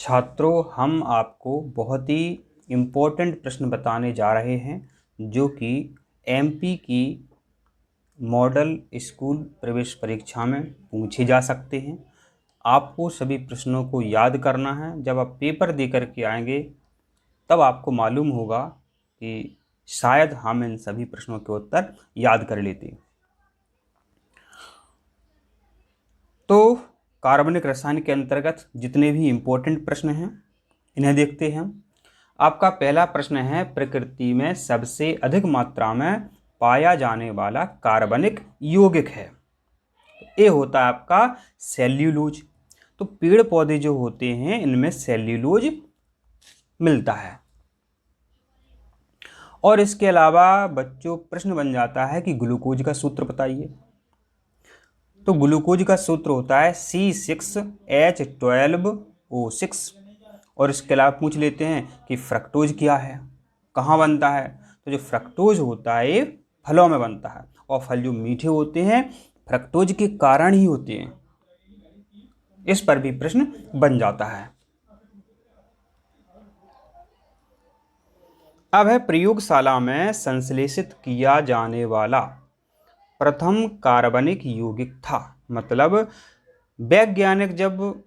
छात्रों, हम आपको बहुत ही इम्पोर्टेंट प्रश्न बताने जा रहे हैं जो कि एमपी की मॉडल स्कूल प्रवेश परीक्षा में पूछे जा सकते हैं। आपको सभी प्रश्नों को याद करना है। जब आप पेपर दे करके आएंगे तब आपको मालूम होगा कि शायद हम इन सभी प्रश्नों के उत्तर याद कर लेते। तो कार्बनिक रसायन के अंतर्गत जितने भी इम्पोर्टेंट प्रश्न हैं इन्हें देखते हैं। आपका पहला प्रश्न है, प्रकृति में सबसे अधिक मात्रा में पाया जाने वाला कार्बनिक यौगिक है। ये होता है आपका सेल्यूलोज। तो पेड़ पौधे जो होते हैं इनमें सेल्यूलोज मिलता है। और इसके अलावा बच्चों प्रश्न बन जाता है कि ग्लूकोज का सूत्र बताइए। तो ग्लूकोज का सूत्र होता है C6H12O6। और इसके अलावा पूछ लेते हैं कि फ्रक्टोज क्या है, कहाँ बनता है। तो जो फ्रक्टोज होता है ये फलों में बनता है, और फल जो मीठे होते हैं फ्रक्टोज के कारण ही होते हैं। इस पर भी प्रश्न बन जाता है। अब है, प्रयोगशाला में संश्लेषित किया जाने वाला प्रथम कार्बनिक यौगिक था। मतलब वैज्ञानिक जब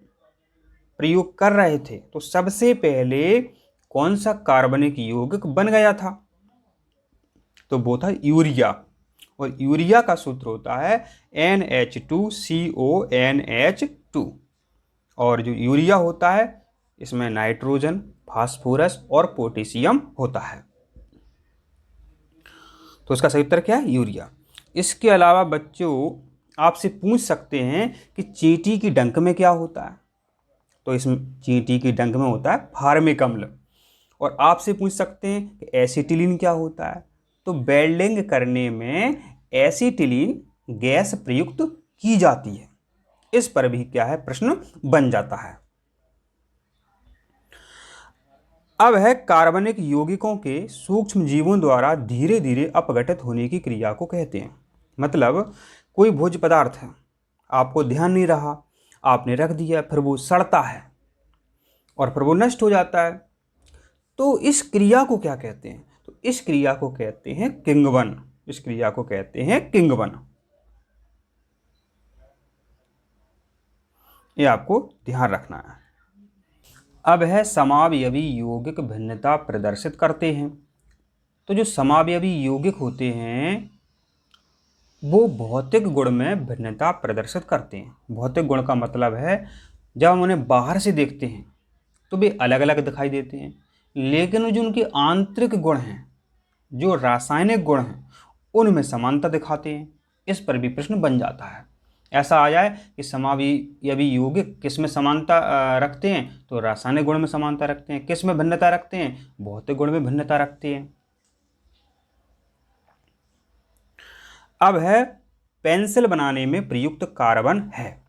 प्रयोग कर रहे थे तो सबसे पहले कौन सा कार्बनिक यौगिक बन गया था? तो वो था यूरिया। और यूरिया का सूत्र होता है NH2CONH2। और जो यूरिया होता है इसमें नाइट्रोजन, फास्फोरस और पोटेशियम होता है। तो इसका सही उत्तर क्या है? यूरिया। इसके अलावा बच्चों आपसे पूछ सकते हैं कि चींटी की डंक में क्या होता है। तो इसमें चींटी की डंक में होता है फार्मिक अम्ल। और आपसे पूछ सकते हैं कि एसिटिलीन क्या होता है। तो वेल्डिंग करने में एसिटिलीन गैस प्रयुक्त की जाती है। इस पर भी क्या है, प्रश्न बन जाता है। अब है, कार्बनिक यौगिकों के सूक्ष्म जीवों द्वारा धीरे धीरे अपघटित होने की क्रिया को कहते हैं। मतलब कोई भोज्य पदार्थ है, आपको ध्यान नहीं रहा, आपने रख दिया, फिर वो सड़ता है और फिर वो नष्ट हो जाता है। तो इस क्रिया को क्या कहते हैं? तो इस क्रिया को कहते हैं किण्वन। इस क्रिया को कहते हैं किण्वन। ये आपको ध्यान रखना है। अब है, समावयवी यौगिक भिन्नता प्रदर्शित करते हैं। तो जो समावयवी यौगिक होते हैं वो भौतिक गुण में भिन्नता प्रदर्शित करते हैं। भौतिक गुण का मतलब है जब हम उन्हें बाहर से देखते हैं तो वे अलग अलग दिखाई देते हैं, लेकिन जो उनके आंतरिक गुण हैं, जो रासायनिक गुण हैं, उनमें समानता दिखाते हैं। इस पर भी प्रश्न बन जाता है। ऐसा आ जाए कि समावयवी यौगिक किस में समानता रखते हैं, तो रासायनिक गुण में समानता रखते हैं। किस में भिन्नता रखते हैं? भौतिक गुण में भिन्नता रखते हैं। अब है, पेंसिल बनाने में प्रयुक्त कार्बन है।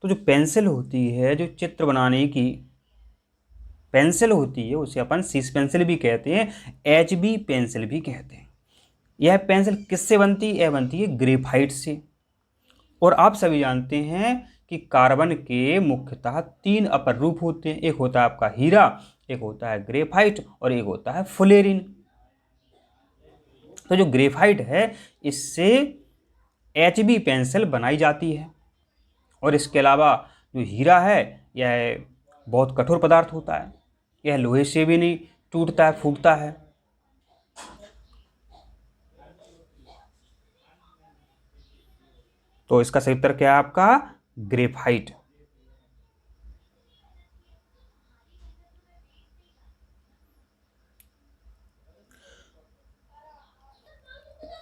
तो जो पेंसिल होती है, जो चित्र बनाने की पेंसिल होती है उसे अपन सीस पेंसिल भी कहते हैं, HB पेंसिल भी कहते हैं। यह पेंसिल किससे बनती है? यह बनती है ग्रेफाइट से। और आप सभी जानते हैं कि कार्बन के मुख्यतः 3 अपर रूप होते हैं। एक होता है आपका हीरा, एक होता है ग्रेफाइट और एक होता है फुलेरिन। तो जो ग्रेफाइट है इससे HB पेंसिल बनाई जाती है। और इसके अलावा जो हीरा है यह बहुत कठोर पदार्थ होता है, यह लोहे से भी नहीं टूटता है, फूटता है। तो इसका सही उत्तर क्या है आपका? ग्रेफाइट।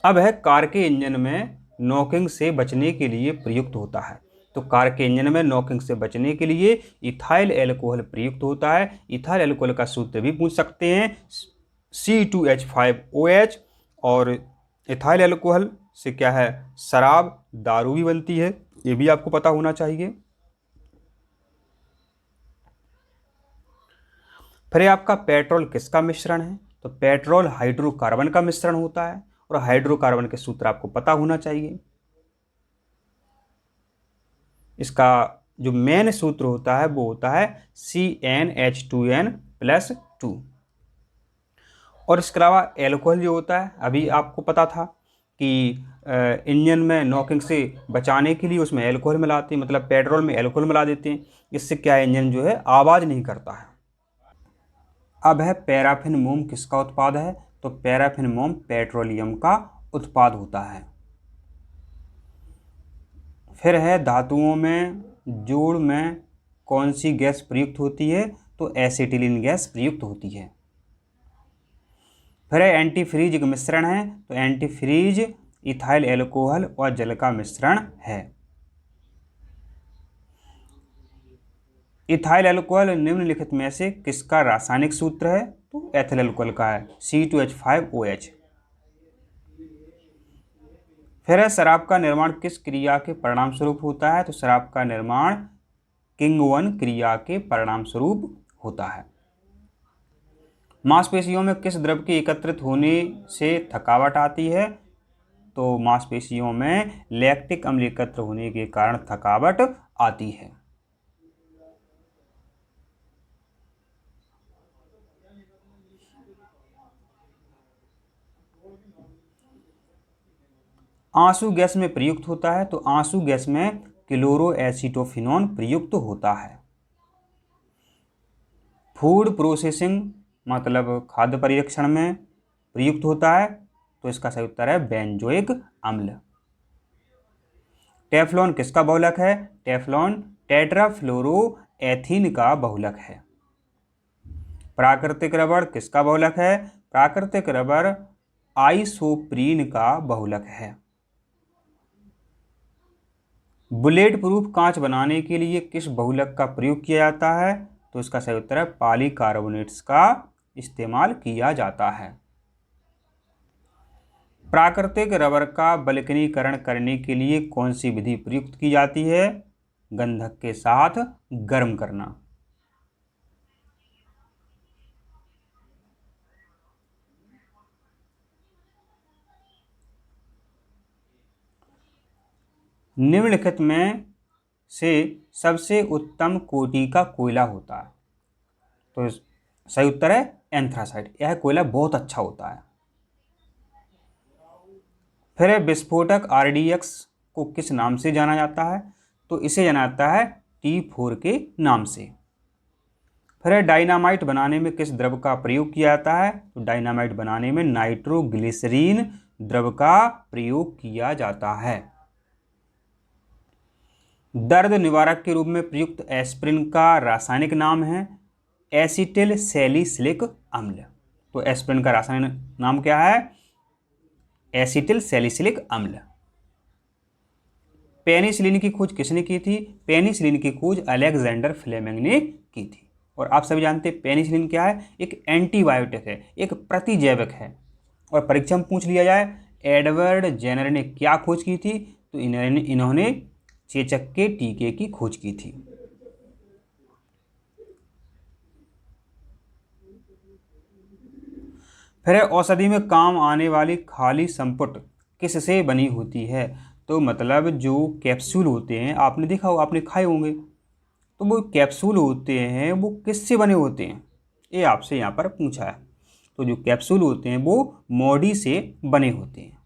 अब है, कार के इंजन में नॉकिंग से बचने के लिए प्रयुक्त होता है। तो कार के इंजन में नॉकिंग से बचने के लिए इथाइल एल्कोहल प्रयुक्त होता है। इथाइल एल्कोहल का सूत्र भी पूछ सकते हैं, C2H5OH। और इथाइल एल्कोहल से क्या है, शराब, दारू भी बनती है, ये भी आपको पता होना चाहिए। फिर आपका पेट्रोल किसका मिश्रण है? तो पेट्रोल हाइड्रोकार्बन का मिश्रण होता है। और हाइड्रोकार्बन के सूत्र आपको पता होना चाहिए। इसका जो मेन सूत्र होता है वो होता है CnH2n+2। और इसके अलावा एल्कोहल जो होता है, अभी आपको पता था कि इंजन में नॉकिंग से बचाने के लिए उसमें एल्कोहल मिलाते हैं, मतलब पेट्रोल में एल्कोहल मिला देते हैं। इससे क्या है, इंजन जो है आवाज़ नहीं करता है। अब है पैराफिन मोम किसका उत्पाद है? तो पैराफिन मोम पेट्रोलियम का उत्पाद होता है। फिर है धातुओं में जोड़ में कौन सी गैस प्रयुक्त होती है? तो एसिटिलीन गैस प्रयुक्त होती है। फिर है एंटीफ्रीज एक मिश्रण है, तो एंटीफ्रीज इथाइल एल्कोहल और जल का मिश्रण है। इथाइल अल्कोहल निम्नलिखित में से किसका रासायनिक सूत्र है? तो एथिल अल्कोहल का है, C2H5OH। फिर है शराब का निर्माण किस क्रिया के परिणाम स्वरूप होता है? तो शराब का निर्माण किंगवन क्रिया के परिणाम स्वरूप होता है। मांसपेशियों में किस द्रव के एकत्रित होने से थकावट आती है? तो मांसपेशियों में लैक्टिक अम्ल एकत्र होने के कारण थकावट आती है। आंसू गैस में प्रयुक्त होता है, तो आंसू गैस में क्लोरोएसिटोफिनोन प्रयुक्त होता है। फूड प्रोसेसिंग मतलब खाद्य परीक्षण में प्रयुक्त होता है, तो इसका सही उत्तर है बेंजोइक अम्ल। टेफ्लॉन किसका बहुलक है? टेफ्लॉन टेट्राफ्लोरोएथीन का बहुलक है। प्राकृतिक रबड़ किसका बहुलक है? प्राकृतिक रबड़ आइसोप्रीन का बहुलक है। बुलेट प्रूफ कांच बनाने के लिए किस बहुलक का प्रयोग किया जाता है? तो इसका सही उत्तर है पॉलीकार्बोनेट्स का इस्तेमाल किया जाता है। प्राकृतिक रबर का बल्कनीकरण करने के लिए कौन सी विधि प्रयुक्त की जाती है? गंधक के साथ गर्म करना। निम्नलिखित में से सबसे उत्तम कोटि का कोयला होता है? तो सही उत्तर है एंथ्रासाइट। यह कोयला बहुत अच्छा होता है। फिर विस्फोटक RDX को किस नाम से जाना जाता है? तो इसे जाना जाता है T4 के नाम से। फिर डायनामाइट बनाने में किस द्रव का प्रयोग किया जाता है? तो डायनामाइट बनाने में नाइट्रोग्लिसरीन द्रव का प्रयोग किया जाता है। दर्द निवारक के रूप में प्रयुक्त एस्प्रिन का रासायनिक नाम है एसिटिल सैलिसिलिक अम्ल। तो एस्प्रिन का रासायनिक नाम क्या है? एसिटिल सैलिसिलिक अम्ल। पेनिसिलिन की खोज किसने की थी? पेनिसिलिन की खोज अलेक्जेंडर फ्लेमिंग ने की थी। और आप सभी जानते हैं पेनिसिलिन क्या है? एक एंटीबायोटिक है, एक प्रतिजैविक है। और परीक्षा में पूछ लिया जाए एडवर्ड जेनर ने क्या खोज की थी? तो इन्होंने चेचक के टीके की खोज की थी। फिर औषधि में काम आने वाली खाली संपुट किससे बनी होती है? तो मतलब जो कैप्सूल होते हैं, आपने देखा हो, आपने खाए होंगे, तो वो कैप्सूल होते हैं वो किससे बने होते हैं? ये आपसे यहाँ पर पूछा है। तो जो कैप्सूल होते हैं वो मोडी से बने होते हैं।